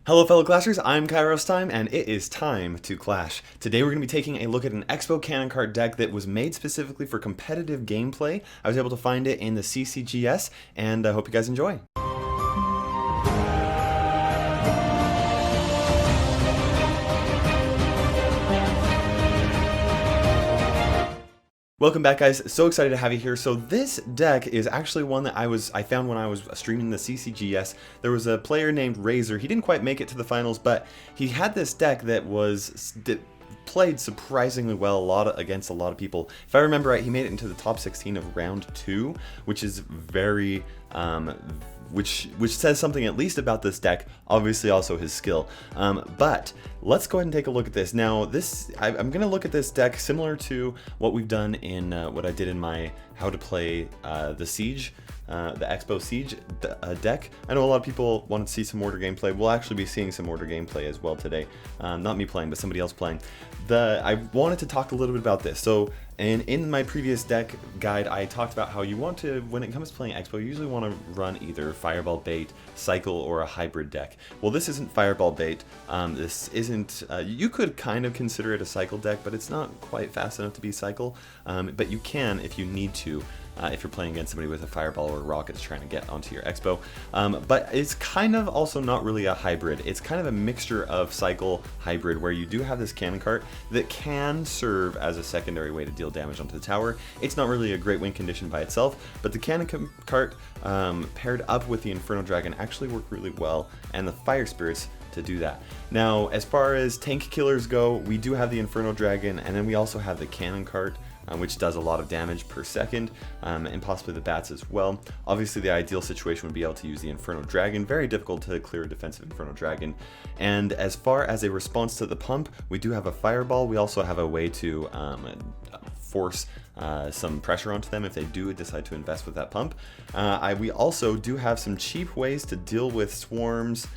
Hello fellow Clashers, I'm Kairos Time, and it is time to clash. Today we're going to be taking a look at an XBow Cannon Cart deck that was made specifically for competitive gameplay. I was able to find it in the CCGS, and I hope you guys enjoy. Welcome back, guys. So excited to have you here. So this deck is actually one that I found when I was streaming the CCGS. There was a player named Razor. He didn't quite make it to the finals, but he had this deck that played surprisingly well against a lot of people. If I remember right, he made it into the top 16 of round 2, which is very which says something at least about this deck, obviously also his skill. But let's go ahead and take a look at this. Now I'm going to look at this deck similar to what we've done in what I did in my how to play the Siege, the XBow Siege deck. I know a lot of people want to see some order gameplay. We'll actually be seeing some order gameplay as well today. Not me playing, but somebody else playing. I wanted to talk a little bit about this. So in my previous deck guide, I talked about how you want to, when it comes to playing XBow, you usually want to run either Fireball Bait, Cycle, or a hybrid deck. Well, this isn't Fireball Bait. This isn't, you could kind of consider it a Cycle deck, but it's not quite fast enough to be Cycle. But you can if you need to. If you're playing against somebody with a fireball or a rocket that's trying to get onto your XBow. But it's kind of also not really a hybrid. It's kind of a mixture of cycle hybrid where you do have this cannon cart that can serve as a secondary way to deal damage onto the tower. It's not really a great win condition by itself, but the cannon cart paired up with the Inferno Dragon actually work really well, and the Fire Spirits to do that. Now, as far as tank killers go, we do have the Inferno Dragon, and then we also have the cannon cart, which does a lot of damage per second, and possibly the bats as well. Obviously, the ideal situation would be able to use the Inferno Dragon. Very difficult to clear a defensive Inferno Dragon. And as far as a response to the pump, we do have a Fireball. We also have a way to force some pressure onto them if they do decide to invest with that pump. We also do have some cheap ways to deal with swarms,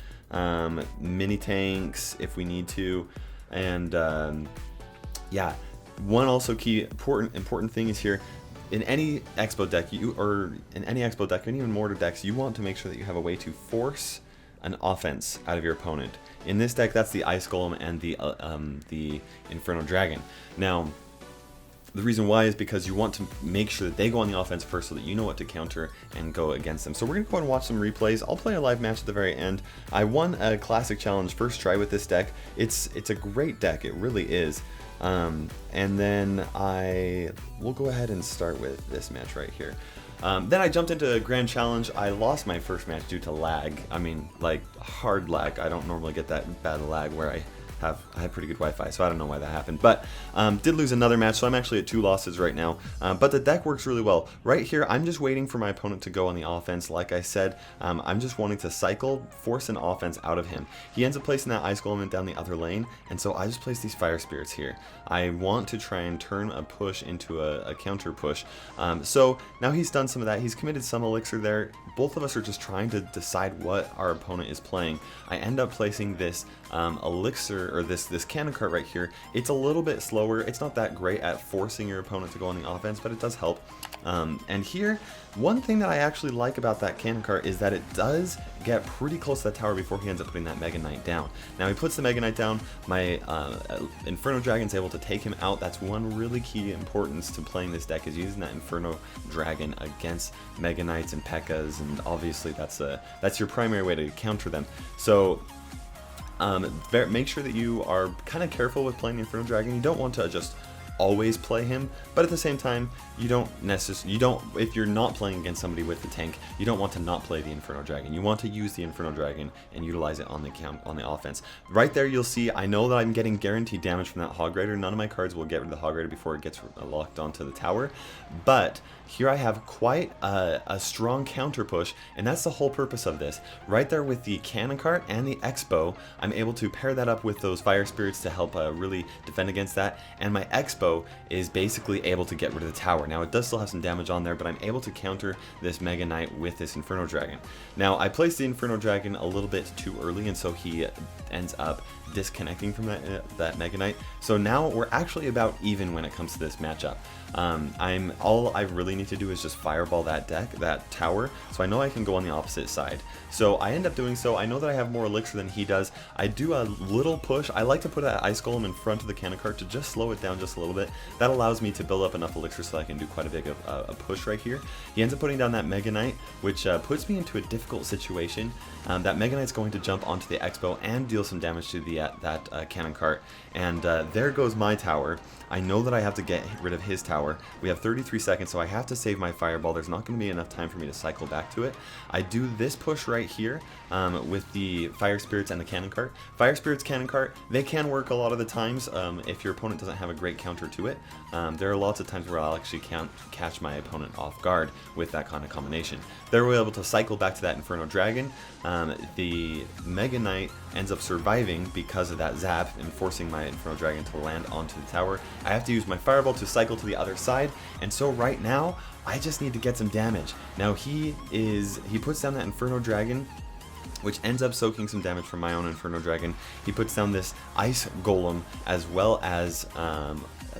mini tanks if we need to, and yeah. One also key important thing is here, in any XBow deck, and even mortar decks, you want to make sure that you have a way to force an offense out of your opponent. In this deck, that's the Ice Golem and the Inferno Dragon. Now, the reason why is because you want to make sure that they go on the offense first so that you know what to counter and go against them. So we're going to go and watch some replays. I'll play a live match at the very end. I won a Classic Challenge first try with this deck. It's a great deck. It really is. And then we'll go ahead and start with this match right here. Then I jumped into a Grand Challenge. I lost my first match due to lag. I mean, like hard lag. I don't normally get that bad lag where I have pretty good Wi-Fi, so I don't know why that happened. But did lose another match, so I'm actually at 2 losses right now. But the deck works really well. Right here, I'm just waiting for my opponent to go on the offense. Like I said, I'm just wanting to cycle, force an offense out of him. He ends up placing that Ice Golem down the other lane, and so I just place these Fire Spirits here. I want to try and turn a push into a counter push. So now he's done some of that. He's committed some Elixir there. Both of us are just trying to decide what our opponent is playing. I end up placing this Elixir, or this cannon cart right here. It's a little bit slower. It's not that great at forcing your opponent to go on the offense, but it does help. And here, one thing that I actually like about that cannon cart is that it does get pretty close to the tower before he ends up putting that Mega Knight down. Now he puts the Mega Knight down, my Inferno Dragon's able to take him out. That's one really key importance to playing this deck, is using that Inferno Dragon against Mega Knights and P.E.K.K.A.s, and obviously that's your primary way to counter them. So make sure that you are kind of careful with playing the Inferno Dragon. You don't want to just always play him, but at the same time, if you're not playing against somebody with the tank, you don't want to not play the Inferno Dragon. You want to use the Inferno Dragon and utilize it on the offense. Right there, you'll see, I know that I'm getting guaranteed damage from that Hog Rider. None of my cards will get rid of the Hog Rider before it gets locked onto the tower, but here I have quite a strong counter push, and that's the whole purpose of this. Right there with the Cannon Cart and the XBow, I'm able to pair that up with those Fire Spirits to help really defend against that, and my XBow X-Bow is basically able to get rid of the tower. Now it does still have some damage on there, but I'm able to counter this Mega Knight with this Inferno Dragon. Now I placed the Inferno Dragon a little bit too early, and so he ends up disconnecting from that Mega Knight. So now we're actually about even when it comes to this matchup. All I really need to do is just fireball that tower, so I know I can go on the opposite side. So I end up doing so. I know that I have more elixir than he does. I do a little push. I like to put that Ice Golem in front of the Cannon Cart to just slow it down just a little bit. That allows me to build up enough elixir so I can do quite a big of a push right here. He ends up putting down that Mega Knight, which puts me into a difficult situation. That Mega Knight's going to jump onto the X-Bow and deal some damage to that Cannon Cart, and there goes my tower. I know that I have to get rid of his tower. We have 33 seconds, so I have to save my fireball. There's not going to be enough time for me to cycle back to it. I do this push right here with the Fire Spirits and the Cannon Cart. Fire Spirits, Cannon Cart, they can work a lot of the times if your opponent doesn't have a great counter to it. There are lots of times where I'll actually catch my opponent off guard with that kind of combination. They're able to cycle back to that Inferno Dragon. The Mega Knight ends up surviving because of that zap and forcing my Inferno Dragon to land onto the tower. I have to use my Fireball to cycle to the other side, and so right now I just need to get some damage. Now he puts down that Inferno Dragon, which ends up soaking some damage from my own Inferno Dragon. He puts down this Ice Golem as well as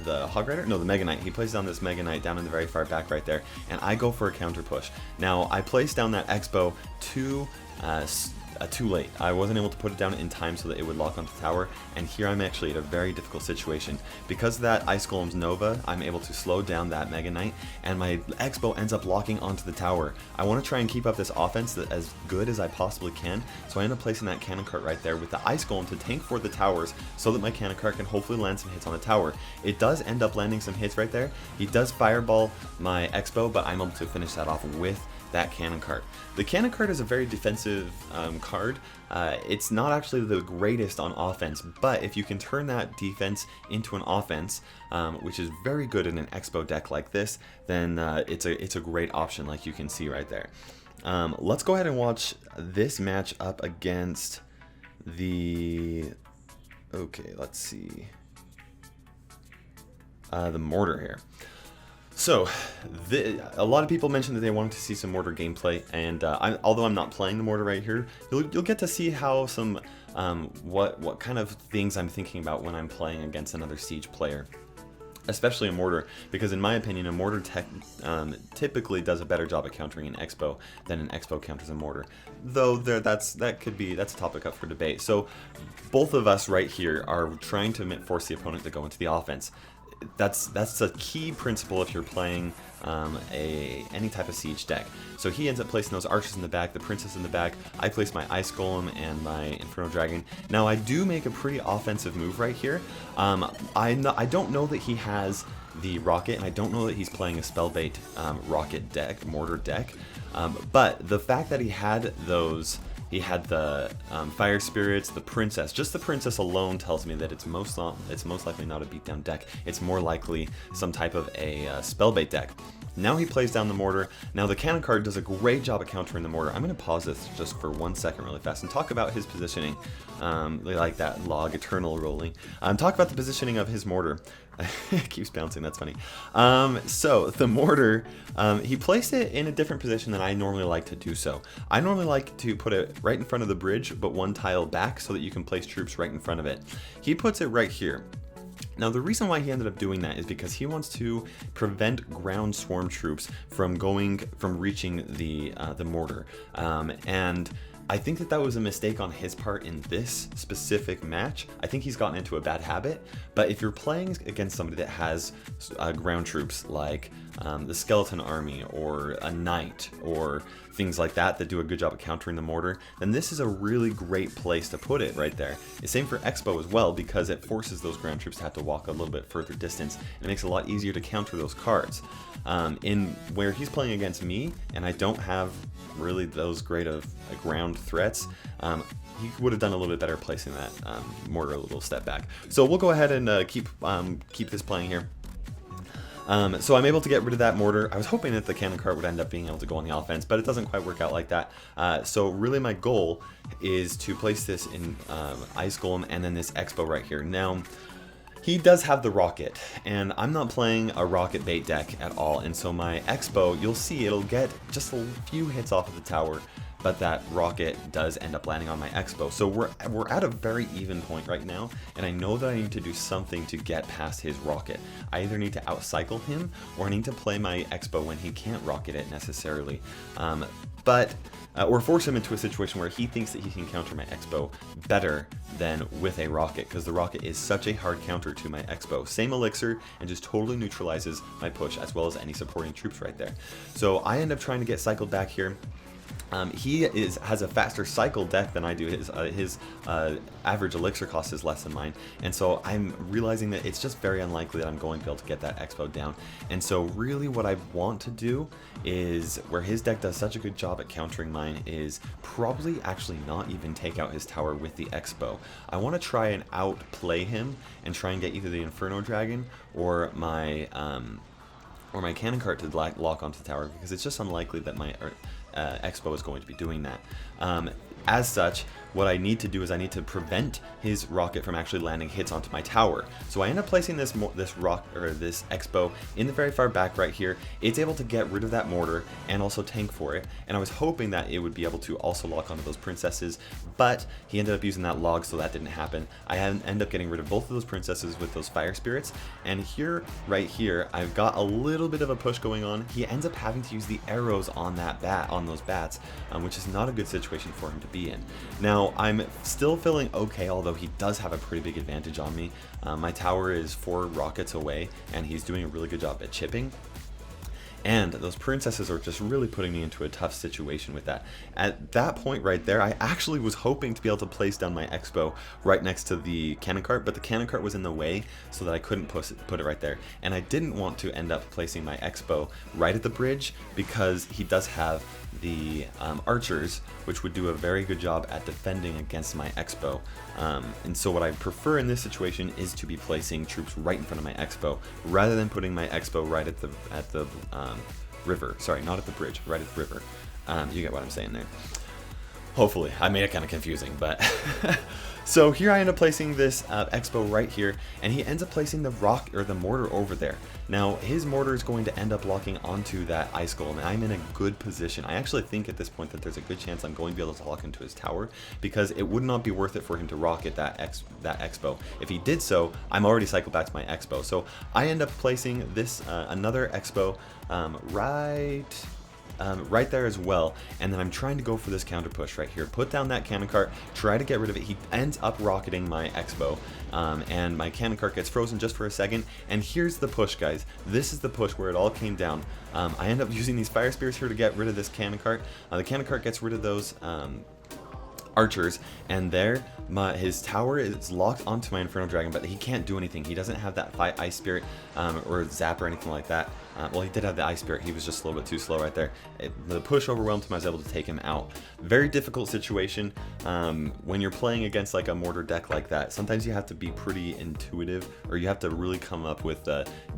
the Hog Rider? No, the Mega Knight. He places down this Mega Knight down in the very far back right there, and I go for a counter push. Now, I placed down that X-Bow too late. I wasn't able to put it down in time so that it would lock onto the tower, and here I'm actually at a very difficult situation. Because of that Ice Golem's Nova, I'm able to slow down that Mega Knight, and my X-Bow ends up locking onto the tower. I want to try and keep up this offense as good as I possibly can, so I end up placing that Cannon Cart right there with the Ice Golem to tank for the towers so that my Cannon Cart can hopefully land some hits on the tower. It does end up landing some hits right there. He does fireball my X-Bow, but I'm able to finish that off with that Cannon Cart. The Cannon Cart is a very defensive card. It's not actually the greatest on offense, but if you can turn that defense into an offense, which is very good in an X-Bow deck like this, then it's a great option, like you can see right there. Let's go ahead and watch this match up against the... Okay, let's see. The Mortar here. So, a lot of people mentioned that they wanted to see some Mortar gameplay, and although I'm not playing the Mortar right here, you'll get to see how some what kind of things I'm thinking about when I'm playing against another Siege player, especially a Mortar, because in my opinion, a Mortar typically does a better job at countering an X-Bow than an X-Bow counters a Mortar. Though that's a topic up for debate. So, both of us right here are trying to force the opponent to go into the offense. That's a key principle if you're playing any type of Siege deck. So he ends up placing those archers in the back, the princess in the back. I place my Ice Golem and my Inferno Dragon. Now I do make a pretty offensive move right here. I don't know that he has the rocket, and I don't know that he's playing a Spellbait rocket deck, Mortar deck. But the fact that he had those... He had the Fire Spirits, the Princess. Just the Princess alone tells me that it's most likely not a beatdown deck. It's more likely some type of a Spellbait deck. Now he plays down the Mortar. Now the Cannon Cart does a great job at countering the Mortar. I'm going to pause this just for 1 second really fast and talk about his positioning. Like that log, eternal rolling. Talk about the positioning of his Mortar. It keeps bouncing, that's funny. So the Mortar, he placed it in a different position than I normally like to do so. I normally like to put it right in front of the bridge, but one tile back so that you can place troops right in front of it. He puts it right here. Now the reason why he ended up doing that is because he wants to prevent ground swarm troops from reaching the Mortar, and I think that was a mistake on his part in this specific match. I think he's gotten into a bad habit, but if you're playing against somebody that has ground troops like the Skeleton Army or a Knight or things like that do a good job of countering the Mortar, then this is a really great place to put it right there. Same for X-Bow as well, because it forces those ground troops to have to walk a little bit further distance, and it makes it a lot easier to counter those cards. In where he's playing against me, and I don't have really those great of ground threats, he would have done a little bit better placing that Mortar a little step back. So we'll go ahead and keep this playing here. So I'm able to get rid of that Mortar. I was hoping that the Cannon Cart would end up being able to go on the offense, but it doesn't quite work out like that. So really my goal is to place this in Ice Golem and then this X-Bow right here. Now, He does have the rocket, and I'm not playing a rocket bait deck at all, and so my XBow, you'll see it'll get just a few hits off of the tower, but that rocket does end up landing on my XBow. So we're at a very even point right now, and I know that I need to do something to get past his rocket. I either need to outcycle him, or I need to play my XBow when he can't rocket it necessarily. Or force him into a situation where he thinks that he can counter my XBow better than with a rocket, because the rocket is such a hard counter to my XBow. Same elixir, and just totally neutralizes my push as well as any supporting troops right there. So I end up trying to get cycled back here. He has a faster cycle deck than I do. His average elixir cost is less than mine, and so I'm realizing that it's just very unlikely that I'm going to be able to get that XBow down. And so really what I want to do is, where his deck does such a good job at countering mine, is probably actually not even take out his tower with the XBow. I want to try and outplay him and try and get either the Inferno Dragon or my Cannon Cart to lock onto the tower, because it's just unlikely that my XBow is going to be doing that. As such, what I need to do is I need to prevent his rocket from actually landing hits onto my tower. So I end up placing this XBow in the very far back right here. It's able to get rid of that mortar and also tank for it, and I was hoping that it would be able to also lock onto those princesses, but he ended up using that log, so that didn't happen. I ended up getting rid of both of those princesses with those fire spirits, and here, right here, I've got a little bit of a push going on. He ends up having to use the arrows on those bats, which is not a good situation for him to be in. Now, I'm still feeling okay, although he does have a pretty big advantage on me. My tower is 4 rockets away, and he's doing a really good job at chipping. And those princesses are just really putting me into a tough situation with that. At that point right there, I actually was hoping to be able to place down my XBow right next to the Cannon Cart, but the Cannon Cart was in the way so that I couldn't put it right there. And I didn't want to end up placing my XBow right at the bridge, because he does have the archers, which would do a very good job at defending against my XBow. And so what I prefer in this situation is to be placing troops right in front of my XBow, rather than putting my XBow right at the river. Sorry, not at the bridge, right at the river. You get what I'm saying there. Hopefully, I made it kind of confusing, but so here I end up placing this XBow right here, and he ends up placing the mortar over there. Now his mortar is going to end up locking onto that ice golem, and I'm in a good position. I actually think at this point that there's a good chance I'm going to be able to lock into his tower, because it would not be worth it for him to rocket that XBow. If he did so, I'm already cycled back to my XBow. So I end up placing this another XBow right there as well, and then I'm trying to go for this counter push right here. Put down that Cannon Cart, try to get rid of it. He ends up rocketing my XBow, and my Cannon Cart gets frozen just for a second, and here's the push, guys. This is the push where it all came down. I end up using these fire spears here to get rid of this Cannon Cart. The Cannon Cart gets rid of those archers, and there his tower is locked onto my Inferno Dragon, but he can't do anything. He doesn't have that Ice Spirit or Zap or anything like that. Well, he did have the Ice Spirit. He was just a little bit too slow right there. The push overwhelmed him. I was able to take him out. Very difficult situation when you're playing against like a mortar deck like that. Sometimes you have to be pretty intuitive, or you have to really come up with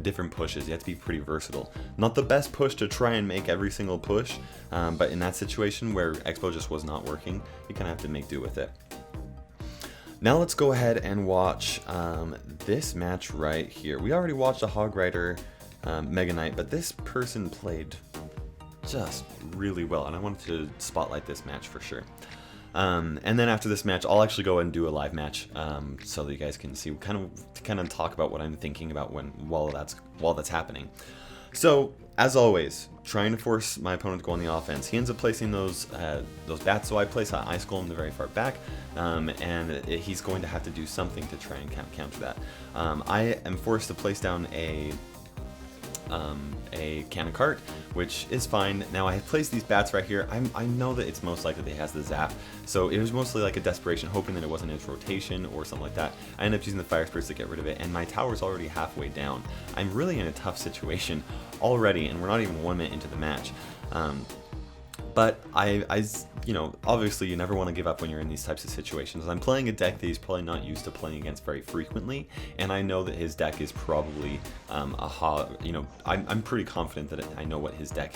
different pushes. You have to be pretty versatile. Not the best push to try and make every single push, but in that situation where XBow just was not working, you kind of have to make do with it. Now let's go ahead and watch this match right here. We already watched a Hog Rider Mega Knight, but this person played just really well, and I wanted to spotlight this match for sure. And then after this match, I'll actually go and do a live match, so that you guys can see, kind of talk about what I'm thinking about while that's happening. So as always, trying to force my opponent to go on the offense. He ends up placing those bats, so I place an Ice Golem in the very far back, and he's going to have to do something to try and counter that. I am forced to place down a Cannon Cart, which is fine. Now I have placed these bats right here. I know that it's most likely that he has the Zap, so it was mostly like a desperation, hoping that it wasn't his rotation or something like that. I ended up using the Fire Spirits to get rid of it, and my tower's already halfway down. I'm really in a tough situation already, and we're not even 1 minute into the match. But you know, obviously you never want to give up when you're in these types of situations. I'm playing a deck that he's probably not used to playing against very frequently, and I know that his deck is probably I'm pretty confident that I know what his deck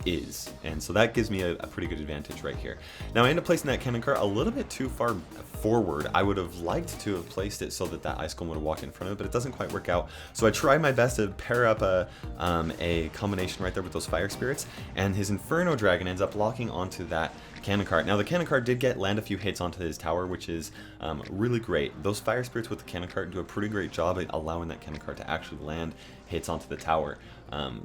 is, and so that gives me a pretty good advantage right here. Now I end up placing that cannon cart a little bit too far forward. I would have liked to have placed it so that that ice golem would have walked in front of it, but it doesn't quite work out. So I try my best to pair up a combination right there with those fire spirits, and his Inferno Dragon ends up locking onto that cannon cart. Now the cannon cart did land a few hits onto his tower, which is really great. Those fire spirits with the cannon cart do a pretty great job at allowing that cannon cart to actually land hits onto the tower,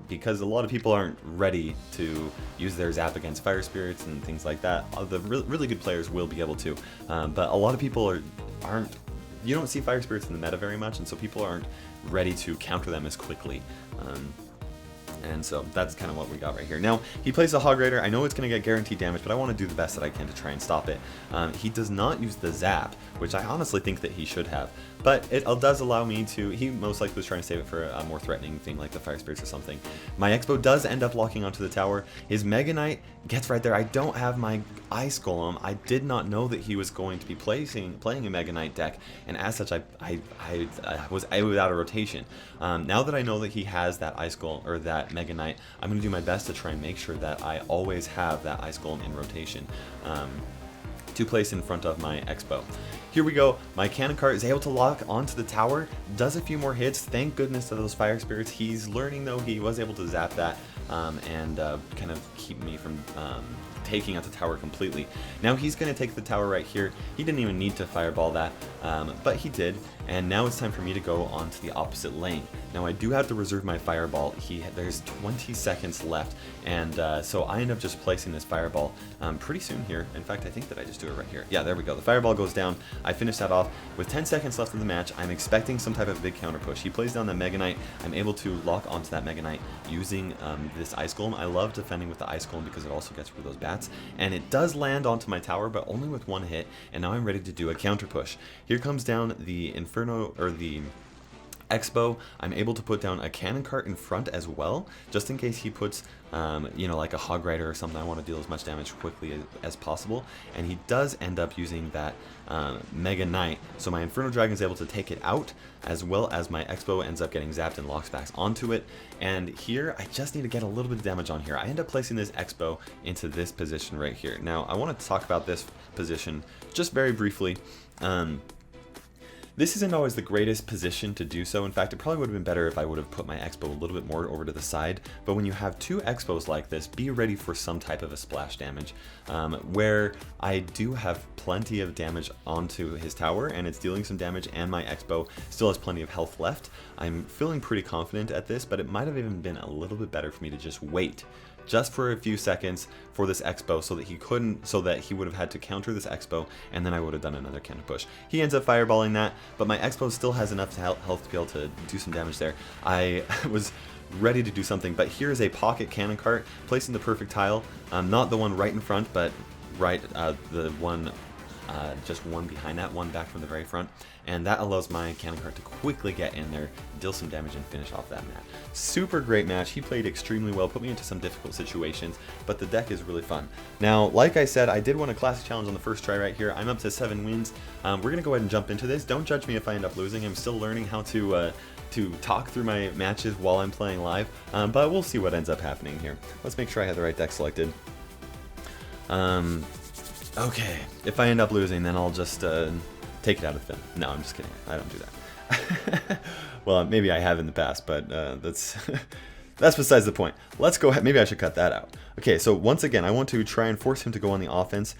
because a lot of people aren't ready to use their zap against fire spirits and things like that. The really good players will be able to, but a lot of people aren't. You don't see fire spirits in the meta very much, and so people aren't ready to counter them as quickly. And so that's kind of what we got right here. Now, he plays a Hog Rider. I know it's going to get guaranteed damage, but I want to do the best that I can to try and stop it. He does not use the Zap, which I honestly think that he should have. But it does allow me to... He most likely was trying to save it for a more threatening thing like the Fire Spirits or something. My XBow does end up locking onto the tower. His Mega Knight gets right there. I don't have my Ice Golem. I did not know that he was going to be playing a Mega Knight deck, and as such, I was out of rotation. Now that I know that he has that Ice Golem, or that Mega Knight, I'm going to do my best to try and make sure that I always have that Ice Golem in rotation to place in front of my XBow. Here we go. My cannon cart is able to lock onto the tower, does a few more hits. Thank goodness to those fire spirits. He's learning, though. He was able to zap that and kind of keep me from taking out the tower completely. Now he's going to take the tower right here. He didn't even need to fireball that, but he did. And now it's time for me to go onto the opposite lane. Now I do have to reserve my fireball. There's 20 seconds left, and so I end up just placing this fireball pretty soon here. In fact, I think that I just do it right here. Yeah, there we go. The fireball goes down. I finish that off. With 10 seconds left in the match, I'm expecting some type of big counter push. He plays down the Mega Knight. I'm able to lock onto that Mega Knight using this Ice Golem. I love defending with the Ice Golem because it also gets rid of those bats. And it does land onto my tower, but only with one hit, and now I'm ready to do a counter push. Here comes down the Inferno, or the XBow. I'm able to put down a cannon cart in front as well, just in case he puts, you know, like a Hog Rider or something. I want to deal as much damage quickly as possible, and he does end up using that Mega Knight, so my Inferno Dragon is able to take it out, as well as my XBow ends up getting zapped and locks back onto it. And here, I just need to get a little bit of damage on here. I end up placing this XBow into this position right here. Now, I want to talk about this position just very briefly. This isn't always the greatest position to do so. In fact, it probably would have been better if I would have put my XBow a little bit more over to the side. But when you have two XBows like this, be ready for some type of a splash damage, where I do have plenty of damage onto his tower, and it's dealing some damage, and my XBow still has plenty of health left. I'm feeling pretty confident at this, but it might have even been a little bit better for me to just wait just for a few seconds for this XBow, so that he would have had to counter this XBow, and then I would have done another counter push. He ends up fireballing that, but my XBow still has enough health to be able to do some damage there. I was ready to do something, but here's a pocket cannon cart placing the perfect tile, not the one right in front, but right the one just one behind that, one back from the very front, and that allows my cannon cart to quickly get in there, deal some damage, and finish off that match. Super great match. He played extremely well, put me into some difficult situations, but the deck is really fun. Now, like I said, I did win a classic challenge on the first try right here. I'm up to 7 wins. We're gonna go ahead and jump into this. Don't judge me if I end up losing. I'm still learning how to talk through my matches while I'm playing live, but we'll see what ends up happening here. Let's make sure I have the right deck selected. Okay, if I end up losing, then I'll just take it out of the film. No, I'm just kidding. I don't do that. Well, maybe I have in the past, but that's besides the point. Let's go ahead. Maybe I should cut that out. Okay, so once again, I want to try and force him to go on the offense.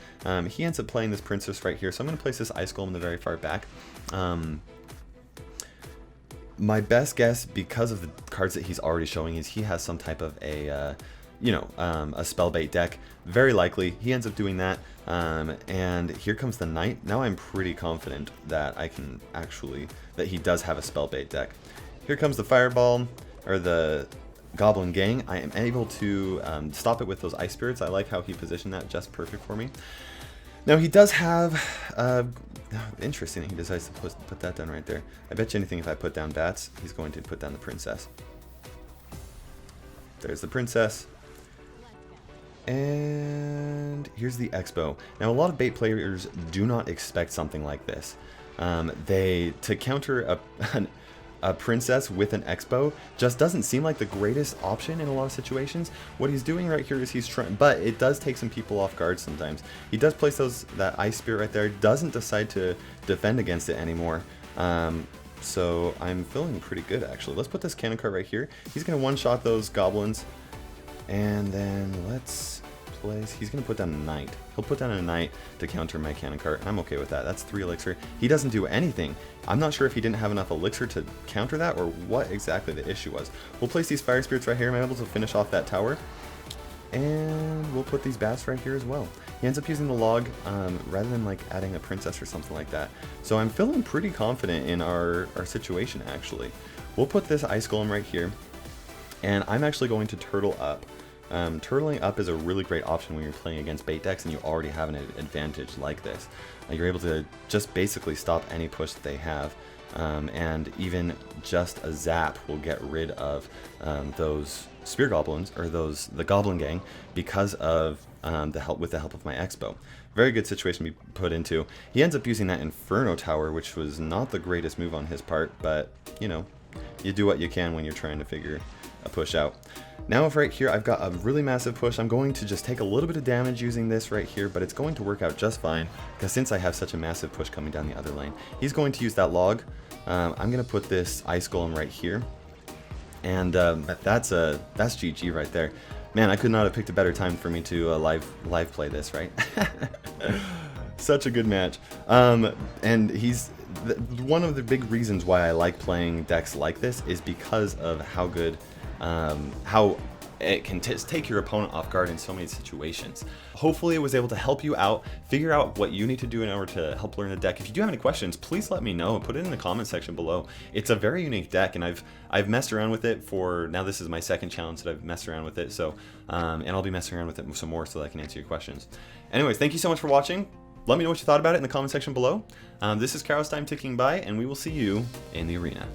He ends up playing this princess right here, so I'm going to place this Ice Golem in the very far back. My best guess, because of the cards that he's already showing, is he has some type of a spell bait deck. Very likely he ends up doing that, and here comes the knight. Now I'm pretty confident that that he does have a spell bait deck. Here comes the fireball, or the goblin gang. I am able to stop it with those ice spirits. I like how he positioned that just perfect for me. Now he does have interesting that he decides to put that down right there. I bet you anything if I put down bats, he's going to put down the princess. There's the princess. And here's the XBow. Now, a lot of bait players do not expect something like this. To counter a princess with an XBow just doesn't seem like the greatest option in a lot of situations. What he's doing right here is he's trying, but it does take some people off guard sometimes. He does place that Ice Spirit right there, doesn't decide to defend against it anymore. So I'm feeling pretty good actually. Let's put this cannon cart right here. He's gonna one-shot those goblins, and then let's place, he's gonna put down a knight. He'll put down a knight to counter my cannon cart, and I'm okay with that. That's 3 elixir. He doesn't do anything. I'm not sure if he didn't have enough elixir to counter that or what exactly the issue was. We'll place these fire spirits right here. I'm able to finish off that tower, and we'll put these bats right here as well. He ends up using the log rather than like adding a princess or something like that. So I'm feeling pretty confident in our situation actually. We'll put this ice golem right here, and I'm actually going to turtle up. Turtling up is a really great option when you're playing against bait decks and you already have an advantage like this. You're able to just basically stop any push that they have, and even just a zap will get rid of those spear goblins, or the goblin gang, because of with the help of my XBow. Very good situation to be put into. He ends up using that Inferno Tower, which was not the greatest move on his part, but you know, you do what you can when you're trying to figure a push out. Now if right here I've got a really massive push, I'm going to just take a little bit of damage using this right here, but it's going to work out just fine, because since I have such a massive push coming down the other lane. He's going to use that log. I'm going to put this ice golem right here, and that's GG right there. Man, I could not have picked a better time for me to live play this, right? Such a good match. And he's one of the big reasons why I like playing decks like this is because of how good, how it can take your opponent off guard in so many situations. Hopefully it was able to help you out, figure out what you need to do in order to help learn the deck. If you do have any questions, please let me know and put it in the comment section below. It's a very unique deck, and I've messed around with it for, now this is my second challenge that I've messed around with it, so and I'll be messing around with it some more so that I can answer your questions. Anyways, thank you so much for watching. Let me know what you thought about it in the comment section below. This is Carol's time ticking by, and we will see you in the arena.